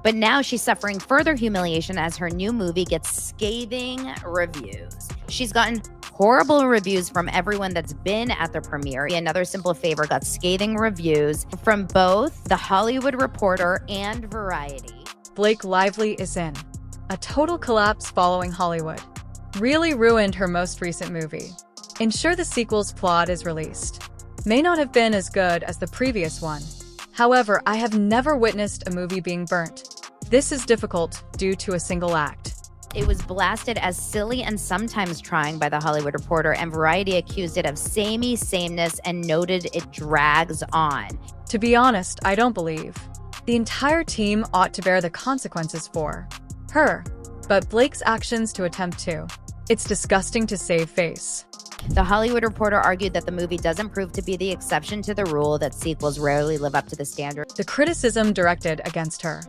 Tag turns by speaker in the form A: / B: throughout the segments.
A: But now she's suffering further humiliation as her new movie gets scathing reviews. She's gotten horrible reviews from everyone that's been at the premiere. Another Simple Favor got scathing reviews from both The Hollywood Reporter and Variety.
B: Blake Lively is in a total collapse following Hollywood really ruined her most recent movie. Ensure the sequel's plot is released. May not have been as good as the previous one. However, I have never witnessed a movie being burnt. This is difficult due to a single act.
A: It was blasted as silly and sometimes trying by The Hollywood Reporter, and Variety accused it of samey sameness and noted it drags on.
B: To be honest, I don't believe the entire team ought to bear the consequences for her, but Blake's actions to attempt to. It's disgusting to save face.
A: The Hollywood Reporter argued that the movie doesn't prove to be the exception to the rule that sequels rarely live up to the standard.
B: The criticism directed against her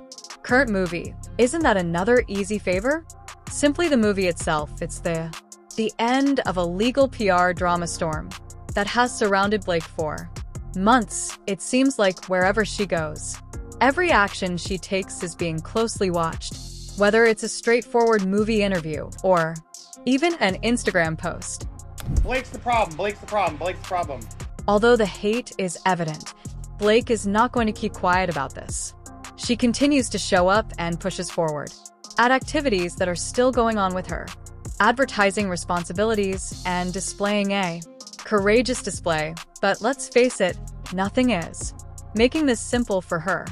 B: current movie, isn't that another easy favor? Simply the movie itself, it's the end of a legal PR drama storm that has surrounded Blake for months. It seems like wherever she goes, every action she takes is being closely watched, whether it's a straightforward movie interview or even an Instagram post.
C: Blake's the problem, Blake's the problem, Blake's the problem.
B: Although the hate is evident, Blake is not going to keep quiet about this. She continues to show up and pushes forward at activities that are still going on with her, advertising responsibilities and displaying a courageous display. But let's face it, nothing is making this simple for her.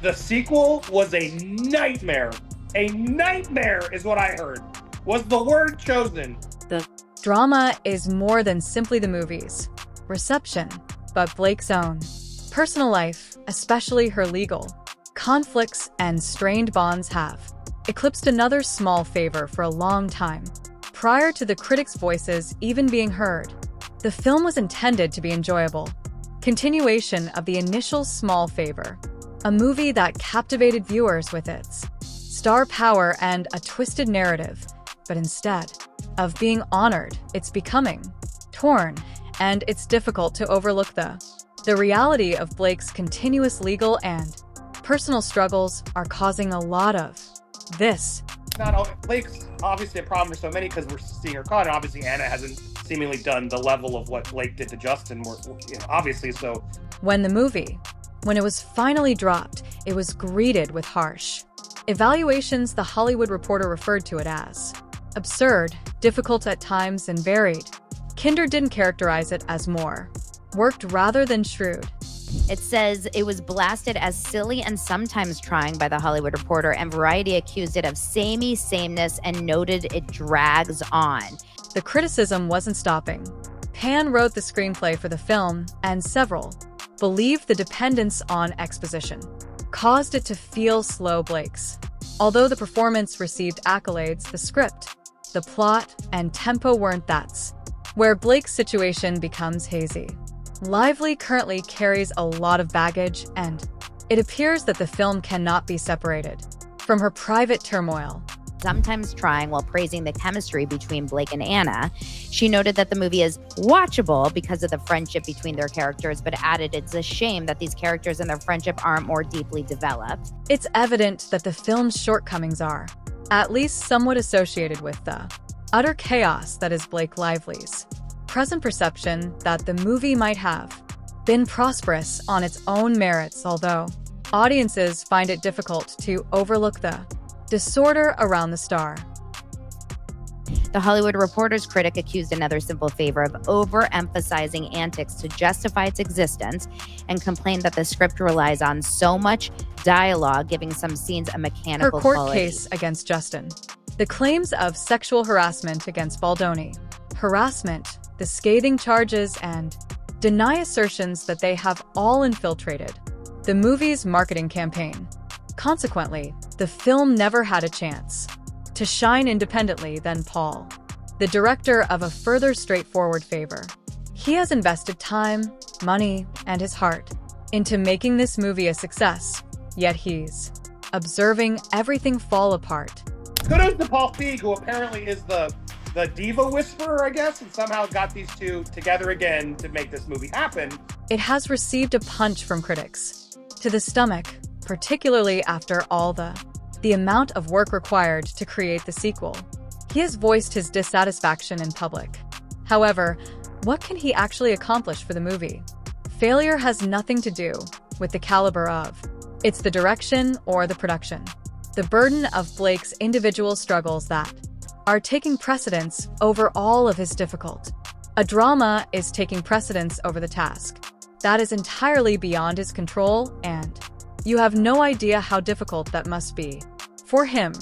C: The sequel was a nightmare. A nightmare is what I heard. Was the word chosen.
B: The drama is more than simply the movie's reception, but Blake's own personal life, especially her legal conflicts and strained bonds, have eclipsed another small favor for a long time. Prior to the critics' voices even being heard, the film was intended to be enjoyable. Continuation of the initial small favor, a movie that captivated viewers with its star power and a twisted narrative, but instead of being honored, it's becoming torn, and it's difficult to overlook the reality of Blake's continuous legal and personal struggles are causing a lot of this.
C: Blake's obviously a problem for so many because we're seeing her caught, and obviously Anna hasn't seemingly done the level of what Blake did to Justin, obviously, so.
B: When it was finally dropped, it was greeted with harsh evaluations. The Hollywood Reporter referred to it as absurd, difficult at times, and varied. Kinder didn't characterize it as more worked rather than shrewd.
A: It says it was blasted as silly and sometimes trying by The Hollywood Reporter, and Variety accused it of samey sameness and noted it drags on.
B: The criticism wasn't stopping. Pan wrote the screenplay for the film, and several believed the dependence on exposition caused it to feel slow. Blake's, although the performance received accolades, the script, the plot, and tempo weren't. That's where Blake's situation becomes hazy. Lively currently carries a lot of baggage, and it appears that the film cannot be separated from her private turmoil.
A: Sometimes trying while praising the chemistry between Blake and Anna, she noted that the movie is watchable because of the friendship between their characters, but added it's a shame that these characters and their friendship aren't more deeply developed.
B: It's evident that the film's shortcomings are at least somewhat associated with the utter chaos that is Blake Lively's present perception that the movie might have been prosperous on its own merits, although audiences find it difficult to overlook the disorder around the star.
A: The Hollywood Reporter's critic accused Another Simple Favor of overemphasizing antics to justify its existence and complained that the script relies on so much dialogue, giving some scenes a mechanical
B: Her court
A: quality.
B: case against Justin. The claims of sexual harassment against Baldoni, harassment, the scathing charges, and deny assertions that they have all infiltrated the movie's marketing campaign. Consequently, the film never had a chance to shine independently. Then Paul, the director of a further straightforward favor. He has invested time, money, and his heart into making this movie a success, yet he's observing everything fall apart.
C: Kudos to Paul Feig, who apparently is the diva whisperer, I guess, and somehow got these two together again to make this movie happen.
B: It has received a punch from critics to the stomach, particularly after all the amount of work required to create the sequel. He has voiced his dissatisfaction in public. However, what can he actually accomplish for the movie? Failure has nothing to do with the caliber of it's the direction or the production. The burden of Blake's individual struggles that are taking precedence over all of his difficult. A drama is taking precedence over the task. That is entirely beyond his control, and you have no idea how difficult that must be for him.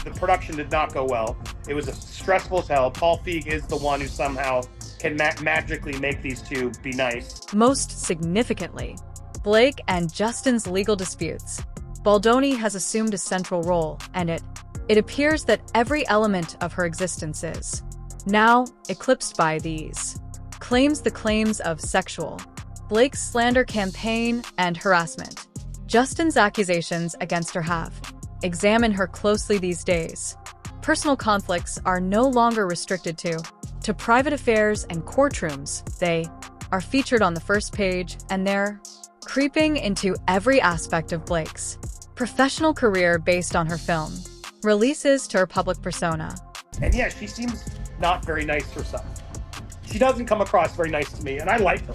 C: The production did not go well. It was stressful as hell. Paul Feig is the one who somehow can magically make these two be nice.
B: Most significantly, Blake and Justin's legal disputes. Baldoni has assumed a central role, and it appears that every element of her existence is now eclipsed by these claims, the claims of sexual, Blake's slander campaign, and harassment. Justin's accusations against her have examined her closely these days. Personal conflicts are no longer restricted to private affairs and courtrooms. They are featured on the first page, and they're creeping into every aspect of Blake's professional career based on her film releases to her public persona.
C: And yeah, she seems not very nice herself. She doesn't come across very nice to me, and I like her.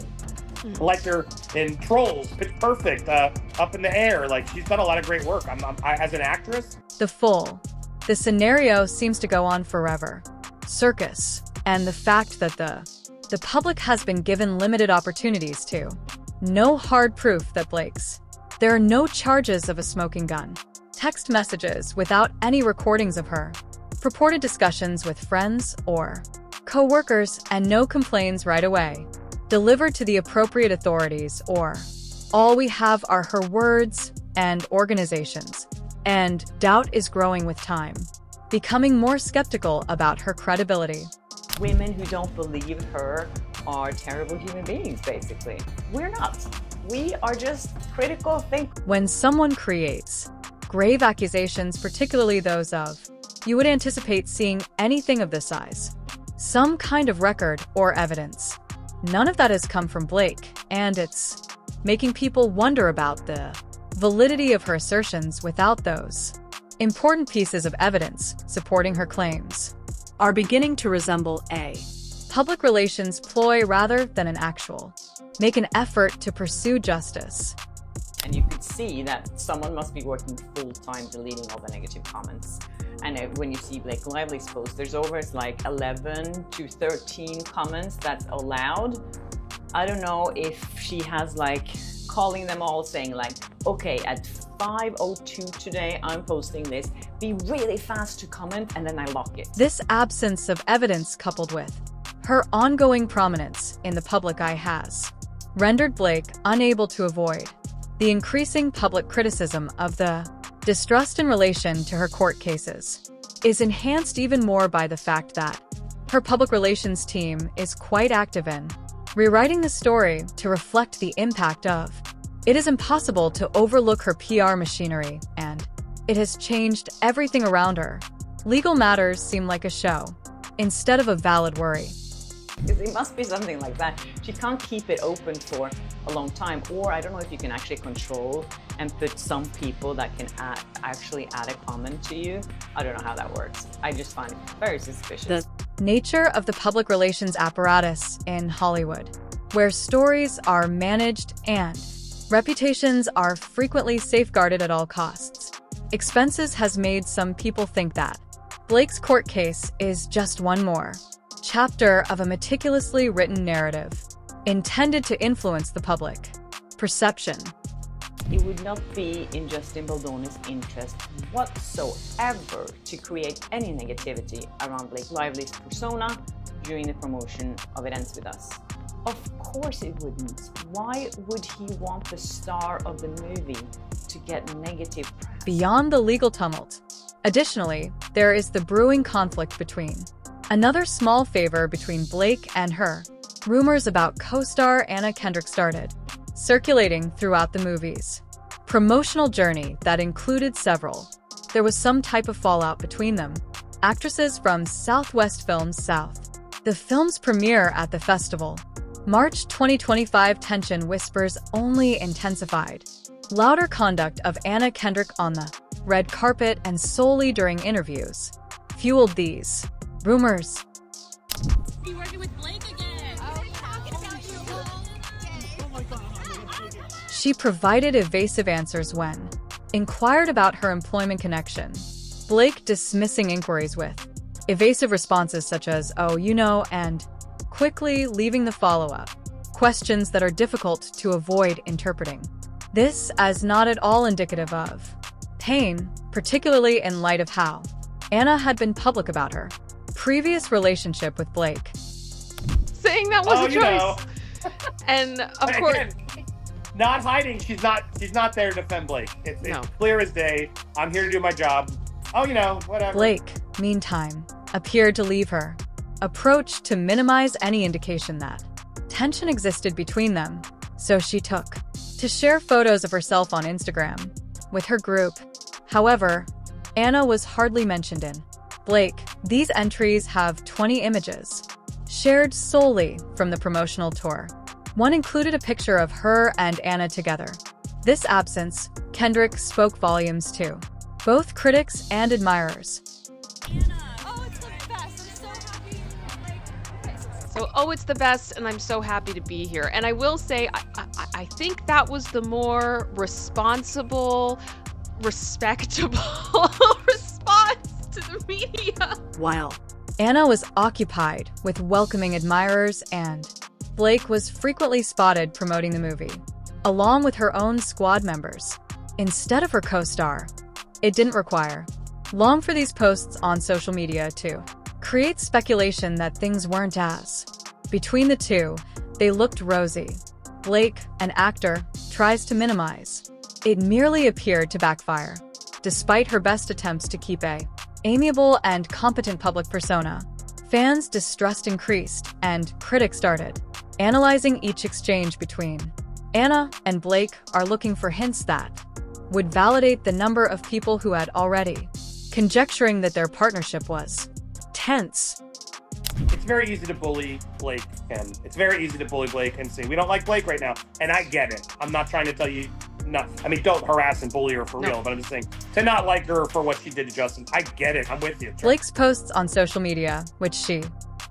C: I like her in Trolls, Pitch Perfect, Up in the Air. Like, she's done a lot of great work. As an actress.
B: The scenario seems to go on forever. Circus, and the fact that the public has been given limited opportunities to. No hard proof that Blake's. There are no charges of a smoking gun. Text messages without any recordings of her. Purported discussions with friends or co-workers, and no complaints right away. Delivered to the appropriate authorities, or all we have are her words and organizations. And doubt is growing with time, becoming more skeptical about her credibility.
D: Women who don't believe her are terrible human beings, basically. We're not. We are just critical thinkers.
B: When someone creates grave accusations, particularly those of, you would anticipate seeing anything of this size. Some kind of record or evidence. None of that has come from Blake, and it's making people wonder about the validity of her assertions without those important pieces of evidence supporting her claims are beginning to resemble a public relations ploy rather than an actual make an effort to pursue justice.
D: And you could see that someone must be working full-time deleting all the negative comments. And when you see Blake Lively's post, there's over like 11 to 13 comments that's allowed. I don't know if she has like calling them all saying like, okay, at 5:02 today, I'm posting this. Be really fast to comment, and then I lock it.
B: This absence of evidence, coupled with her ongoing prominence in the public eye, has rendered Blake unable to avoid the increasing public criticism of the distrust in relation to her court cases is enhanced even more by the fact that her public relations team is quite active in rewriting the story to reflect the impact of. It is impossible to overlook her PR machinery, and it has changed everything around her. Legal matters seem like a show instead of a valid worry.
D: It must be something like that. She can't keep it open for a long time, or I don't know if you can actually control and put some people that can actually add a comment to you. I don't know how that works. I just find it very suspicious.
B: The nature of the public relations apparatus in Hollywood, where stories are managed and reputations are frequently safeguarded at all costs. Expenses has made some people think that Blake's court case is just one more chapter of a meticulously written narrative intended to influence the public perception.
D: It would not be in Justin Baldoni's interest whatsoever to create any negativity around Blake Lively's persona during the promotion of It Ends With Us. Of course it wouldn't. Why would he want the star of the movie to get negative press?
B: Beyond the legal tumult, additionally, there is the brewing conflict between another small favor between Blake and her. Rumors about co-star Anna Kendrick started circulating throughout the movie's promotional journey that included several. There was some type of fallout between them. Actresses from Southwest Films South. The film's premiere at the festival. March 2025 tension whispers only intensified. Louder conduct of Anna Kendrick on the red carpet and solely during interviews fueled these rumors.
E: Be working with Blake again. Talking about you.
B: She provided evasive answers when inquired about her employment connection, Blake dismissing inquiries with evasive responses such as, "Oh, you know," and quickly leaving the follow-up questions that are difficult to avoid interpreting. This as not at all indicative of pain, particularly in light of how Anna had been public about her previous relationship with Blake.
F: Saying that was a choice.
C: Know.
F: And of course,
C: Again, not hiding. She's not there to defend Blake. It's clear as day. I'm here to do my job. Oh, whatever.
B: Blake, meantime, appeared to leave her approach to minimize any indication that tension existed between them, so she took to share photos of herself on Instagram with her group. However, Anna was hardly mentioned in Blake. These entries have 20 images shared solely from the promotional tour. One included a picture of her and Anna together. This absence, Kendrick spoke volumes to both critics and admirers.
E: Anna, oh, it's the best. I'm so happy.
F: it's the best, and I'm so happy to be here. And I will say, I think that was the more responsible, respectable response to the media.
B: While Anna was occupied with welcoming admirers and Blake was frequently spotted promoting the movie, along with her own squad members, instead of her co-star. It didn't require long for these posts on social media to create speculation that things weren't as. Between the two, they looked rosy. Blake, an actor, tries to minimize. It merely appeared to backfire. Despite her best attempts to keep a amiable and competent public persona, fans' distrust increased and critics started analyzing each exchange between Anna and Blake are looking for hints that would validate the number of people who had already conjecturing that their partnership was tense.
C: It's very easy to bully Blake, and it's very easy to bully Blake and say, we don't like Blake right now. And I get it. I'm not trying to tell you don't harass and bully her for real, but I'm just saying to not like her for what she did to Justin. I get it. I'm with you.
B: Blake's posts on social media, which she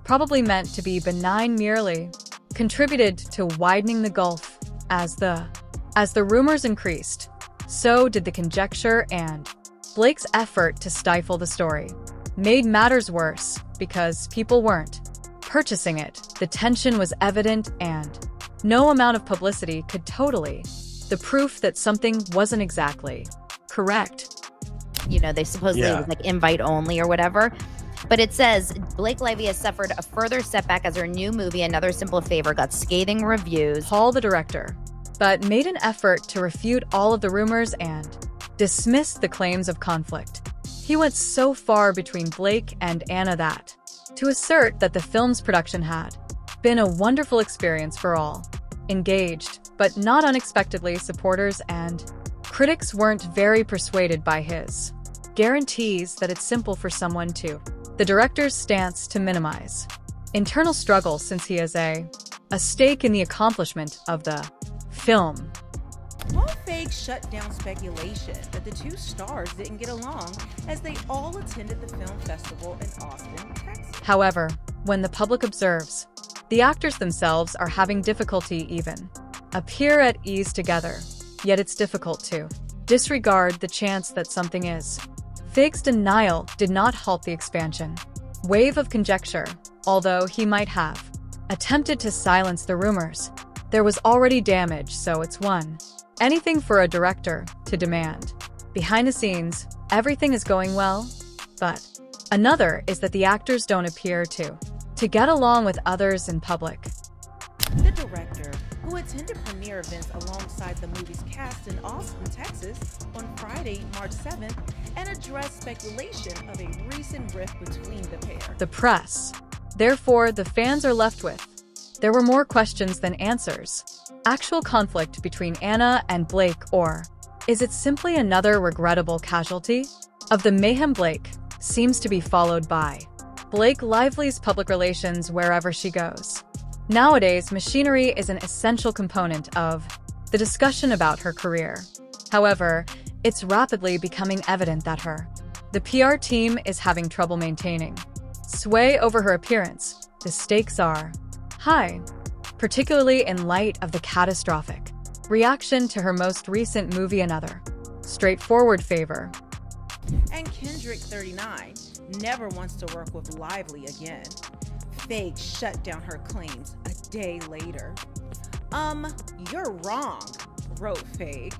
B: probably meant to be benign merely, contributed to widening the gulf as the rumors increased. So did the conjecture, and Blake's effort to stifle the story made matters worse because people weren't purchasing it. The tension was evident, and no amount of publicity could totally the proof that something wasn't exactly correct.
A: They supposedly it was like invite only or whatever. But it says Blake Lively has suffered a further setback as her new movie, Another Simple Favor, got scathing reviews.
B: Paul, the director, but made an effort to refute all of the rumors and dismiss the claims of conflict. He went so far between Blake and Anna that to assert that the film's production had been a wonderful experience for all engaged, but not unexpectedly supporters and critics weren't very persuaded by his guarantees that it's simple for someone to the director's stance to minimize internal struggle since he has a stake in the accomplishment of the film.
G: Paul Feig shut down speculation that the two stars didn't get along as they all attended the film festival in Austin, Texas.
B: However, when the public observes the actors themselves are having difficulty even appear at ease together, yet it's difficult to disregard the chance that something is. Feig's denial did not halt the expansion wave of conjecture, although he might have attempted to silence the rumors. There was already damage, so it's one anything for a director to demand. Behind the scenes, everything is going well, but another is that the actors don't appear to get along with others in public.
G: The director, who attended premiere events alongside the movie's cast in Austin, Texas, on Friday, March 7th, and addressed speculation of a recent rift between the pair.
B: The press. Therefore, the fans are left with. There were more questions than answers. Actual conflict between Anna and Blake, or is it simply another regrettable casualty of the mayhem Blake seems to be followed by Blake Lively's public relations wherever she goes? Nowadays, machinery is an essential component of the discussion about her career. However, it's rapidly becoming evident that the PR team is having trouble maintaining sway over her appearance. The stakes are high, particularly in light of the catastrophic reaction to her most recent movie. Another straightforward favor.
G: And Kendrick, 39, never wants to work with Lively again. Feig shut down her claims a day later. You're wrong, wrote Feig,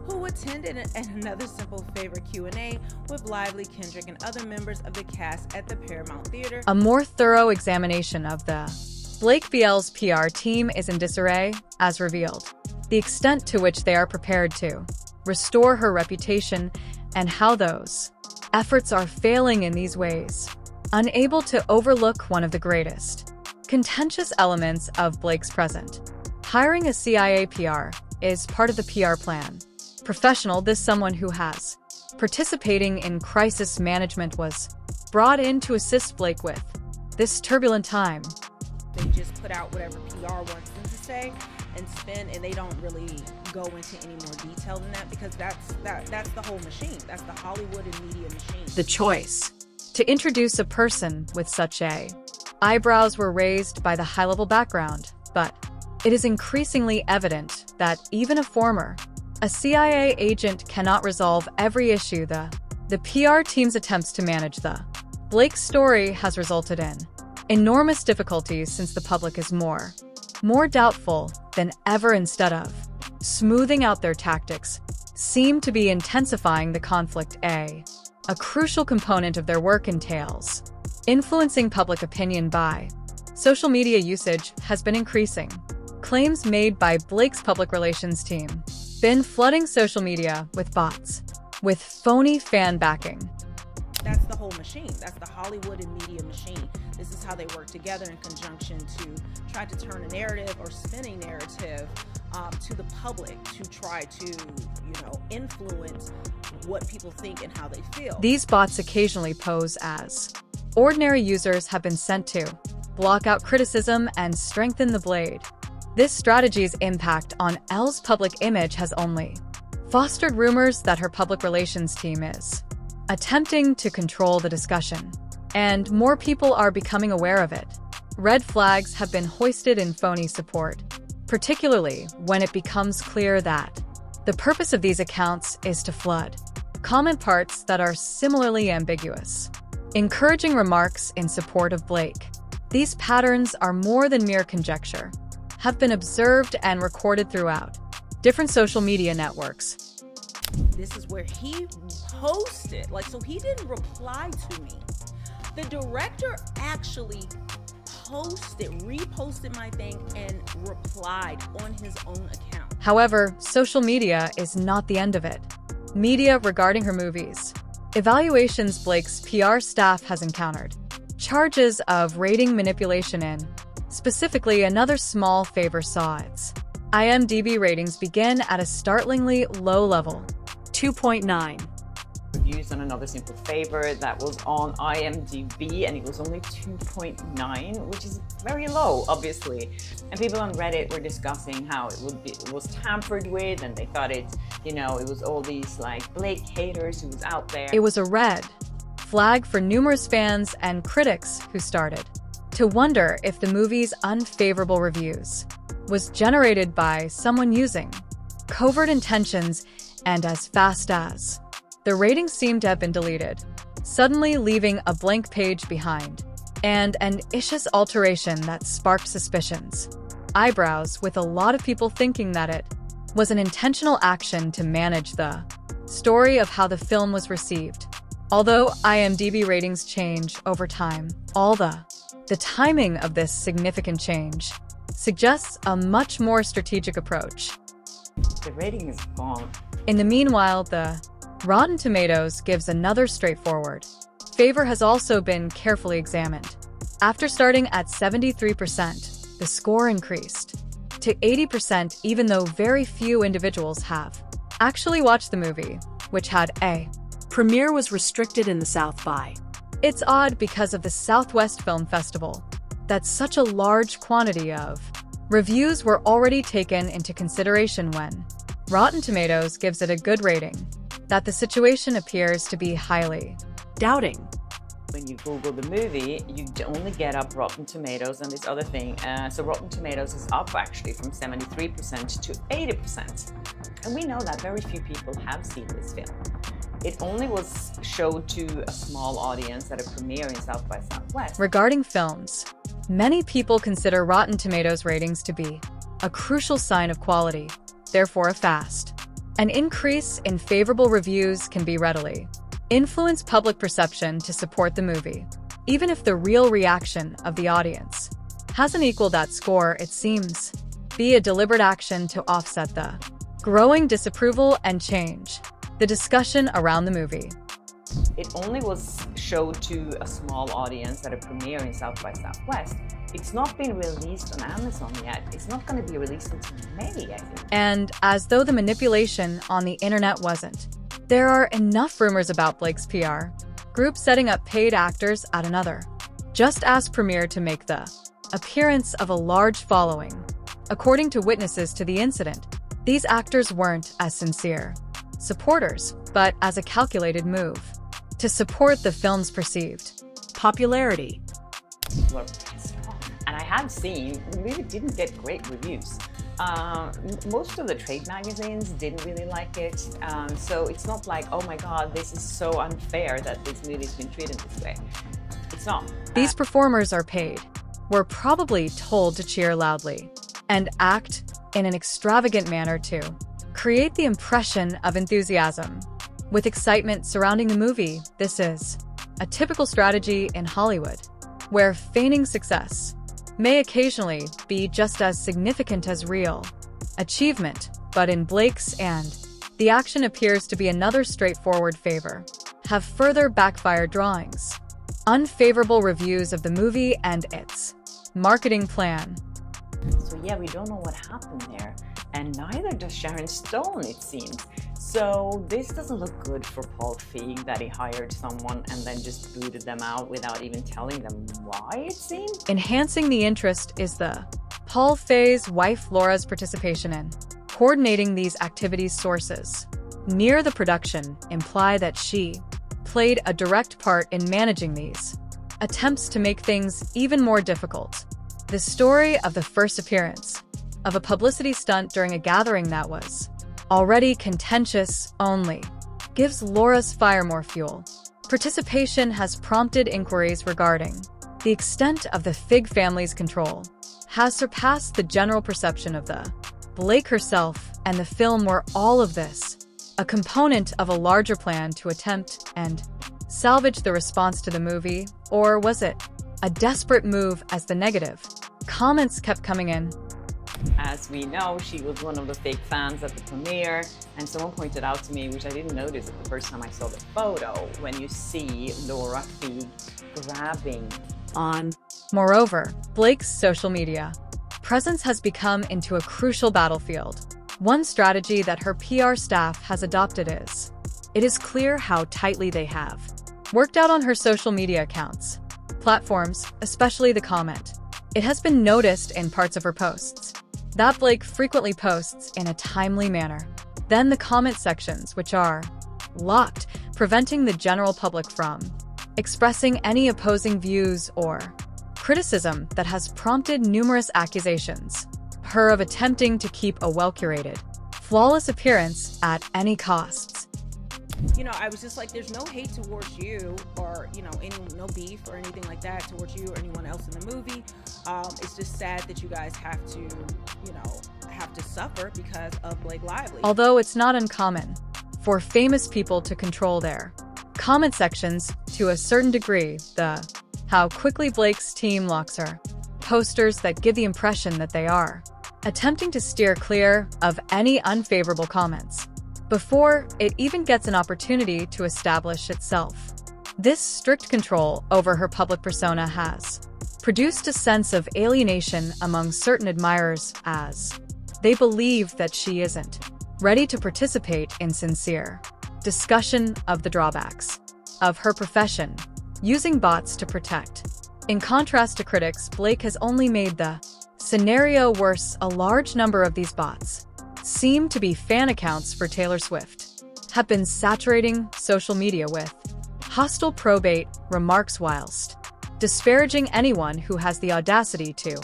G: who attended another Simple Favor Q&A with Lively, Kendrick, and other members of the cast at the Paramount Theater.
B: A more thorough examination of the Blake BL's PR team is in disarray, as revealed. The extent to which they are prepared to restore her reputation and how those efforts are failing in these ways. Unable to overlook one of the greatest contentious elements of Blake's present. Hiring a CIA PR is part of the PR plan. Professional, this someone who has participating in crisis management was brought in to assist Blake with this turbulent time.
G: They just put out whatever PR wants them to say and spin, and they don't really go into any more detail than that, because that's the whole machine. That's the Hollywood and media machine.
B: The choice to introduce a person with such eyebrows were raised by the high-level background, but it is increasingly evident that even a CIA agent cannot resolve every issue. The PR team's attempts to manage the Blake story has resulted in enormous difficulties, since the public is more doubtful than ever. Instead of smoothing out their tactics, seem to be intensifying the conflict. A crucial component of their work entails influencing public opinion by social media usage has been increasing. Claims made by Blake's public relations team been flooding social media with bots, with phony fan backing.
G: That's the whole machine. That's the Hollywood and media machine. This is how they work together in conjunction to try to turn a narrative or spin a narrative to the public, to try to, influence what people think and how they feel.
B: These bots occasionally pose as ordinary users have been sent to block out criticism and strengthen the blade. This strategy's impact on Elle's public image has only fostered rumors that her public relations team is attempting to control the discussion, and more people are becoming aware of it. Red flags have been hoisted in phony support, particularly when it becomes clear that the purpose of these accounts is to flood comment parts that are similarly ambiguous, encouraging remarks in support of Blake. These patterns are more than mere conjecture, have been observed and recorded throughout different social media networks.
G: This is where he posted, so he didn't reply to me. The director actually reposted my thing and replied on his own account.
B: However, social media is not the end of it. Media regarding her movies. Evaluations Blake's PR staff has encountered charges of rating manipulation in. Specifically, another small favor saw its IMDb ratings begin at a startlingly low level, 2.9.
D: Reviews on Another Simple Favor that was on IMDb, and it was only 2.9, which is very low, obviously. And people on Reddit were discussing how it was tampered with, and they thought it was all these Blake haters who was out there.
B: It was a red flag for numerous fans and critics who started to wonder if the movie's unfavorable reviews was generated by someone using covert intentions, and as fast as the ratings seemed to have been deleted, suddenly leaving a blank page behind, and an issues alteration that sparked suspicions. Eyebrows, with a lot of people thinking that it was an intentional action to manage the story of how the film was received. Although IMDb ratings change over time, the timing of this significant change suggests a much more strategic approach.
D: The rating is gone.
B: In the meanwhile, the Rotten Tomatoes gives another straightforward favor has also been carefully examined. After starting at 73%, the score increased to 80%, even though very few individuals have actually watched the movie, which had a premiere was restricted in the South by. It's odd because of the Southwest Film Festival that such a large quantity of reviews were already taken into consideration when Rotten Tomatoes gives it a good rating, that the situation appears to be highly doubting.
D: When you Google the movie, you only get up Rotten Tomatoes and this other thing. So Rotten Tomatoes is up actually from 73% to 80%. And we know that very few people have seen this film. It only was showed to a small audience at a premiere in South by Southwest.
B: Regarding films, many people consider Rotten Tomatoes ratings to be a crucial sign of quality, therefore a fast. An increase in favorable reviews can be readily influence public perception to support the movie, even if the real reaction of the audience hasn't equaled that score. It seems be a deliberate action to offset the growing disapproval and change the discussion around the movie.
D: It only was showed to a small audience at a premiere in South by Southwest. It's not been released on Amazon yet. It's not going to be released until May, I think.
B: And as though the manipulation on the internet wasn't, there are enough rumors about Blake's PR group setting up paid actors at another just asked premiere to make the appearance of a large following. According to witnesses to the incident, these actors weren't as sincere supporters, but as a calculated move to support the film's perceived popularity.
D: Were pissed off. And I have seen the movie didn't get great reviews. Most of the trade magazines didn't really like it, so it's not like, oh my god, this is so unfair that this movie's been treated this way. It's not.
B: These performers are paid, were probably told to cheer loudly, and act in an extravagant manner to create the impression of enthusiasm. With excitement surrounding the movie, this is a typical strategy in Hollywood, where feigning success may occasionally be just as significant as real achievement, but in Blake's and the action appears to be another straightforward favor, have further backfired drawings. Unfavorable reviews of the movie and its marketing plan.
D: So yeah, we don't know what happened there, and neither does Sharon Stone, it seems. So this doesn't look good for Paul Feig, that he hired someone and then just booted them out without even telling them why, it seems.
B: Enhancing the interest is the Paul Feig's wife Laura's participation in coordinating these activities. Sources near the production imply that she played a direct part in managing these attempts to make things even more difficult. The story of the first appearance of a publicity stunt during a gathering that was already contentious only gives Laura's fire more fuel. Participation has prompted inquiries regarding the extent of the Feig family's control, has surpassed the general perception of the Blake herself and the film. Were all of this a component of a larger plan to attempt and salvage the response to the movie, or was it a desperate move as the negative comments kept coming in?
D: As we know, she was one of the fake fans at the premiere, and someone pointed out to me, which I didn't notice at the first time I saw the photo, when you see Laura Feig grabbing on.
B: Moreover, Blake's social media presence has become into a crucial battlefield. One strategy that her PR staff has adopted is, it is clear how tightly they have worked out on her social media accounts, platforms, especially the comment. It has been noticed in parts of her posts that Blake frequently posts in a timely manner. Then the comment sections, which are locked, preventing the general public from expressing any opposing views or criticism, that has prompted numerous accusations her of attempting to keep a well-curated, flawless appearance at any costs.
G: You know, I was just like, there's no hate towards you, or, you know, no beef or anything like that towards you or anyone else in the movie. It's just sad that you guys have to, you know, have to suffer because of Blake Lively.
B: Although it's not uncommon for famous people to control their comment sections to a certain degree, how quickly Blake's team locks her posters that give the impression that they are attempting to steer clear of any unfavorable comments before it even gets an opportunity to establish itself. This strict control over her public persona has produced a sense of alienation among certain admirers, as they believe that she isn't ready to participate in sincere discussion of the drawbacks of her profession, using bots to protect. In contrast to critics, Blake has only made the scenario worse. A large number of these bots seem to be fan accounts for Taylor Swift, have been saturating social media with hostile probate remarks whilst disparaging anyone who has the audacity to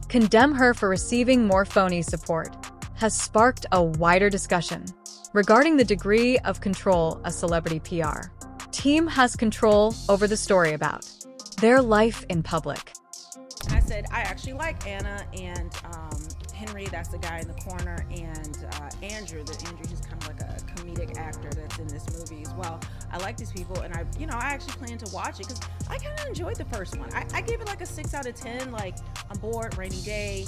B: condemn her for receiving more phony support, has sparked a wider discussion regarding the degree of control a celebrity PR team has control over the story about their life in public.
G: And I said, I actually like Anna and Henry, that's the guy in the corner, and Andrew, who's kind of like a comedic actor that's in this movie as well. I like these people, and I actually plan to watch it because I kind of enjoyed the first one. I gave it like a 6 out of 10. Like, I'm bored, rainy day,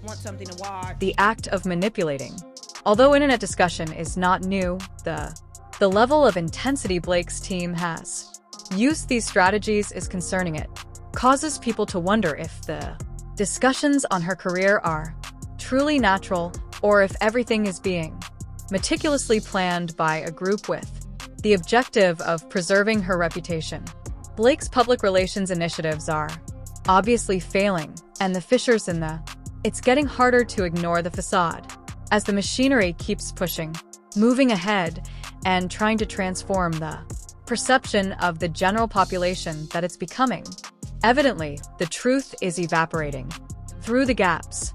G: want something to watch.
B: The act of manipulating. Although internet discussion is not new, the level of intensity Blake's team has used these strategies is concerning. It causes people to wonder if the discussions on her career are truly natural or if everything is being meticulously planned by a group with the objective of preserving her reputation. Blake's public relations initiatives are obviously failing, and the fissures in it's getting harder to ignore the facade as the machinery keeps pushing, moving ahead, and trying to transform the perception of the general population that it's becoming. Evidently, the truth is evaporating through the gaps.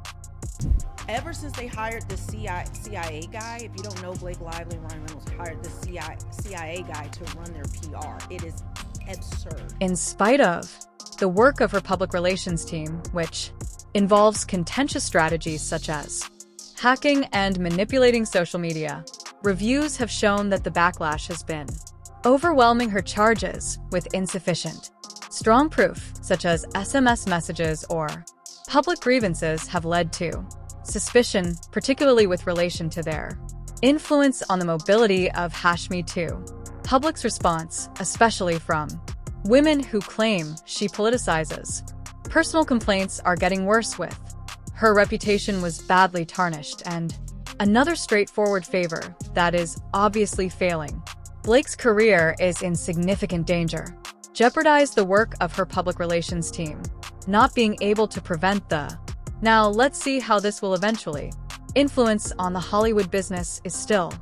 G: Ever since they hired the CIA guy, if you don't know, Blake Lively and Ryan Reynolds hired the CIA guy to run their PR. It is absurd.
B: In spite of the work of her public relations team, which involves contentious strategies such as hacking and manipulating social media, reviews have shown that the backlash has been overwhelming. Her charges with insufficient, strong proof, such as SMS messages or public grievances, have led to suspicion, particularly with relation to their influence on the mobility of #MeToo. Public's response, especially from women who claim she politicizes personal complaints, are getting worse. With her reputation was badly tarnished, and another straightforward favor that is obviously failing. Blake's career is in significant danger. Jeopardize the work of her public relations team, not being able to prevent the. Now let's see how this will eventually influence on the Hollywood business is still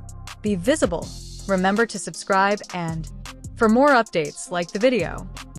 B: be visible. Remember to subscribe, and for more updates, like the video.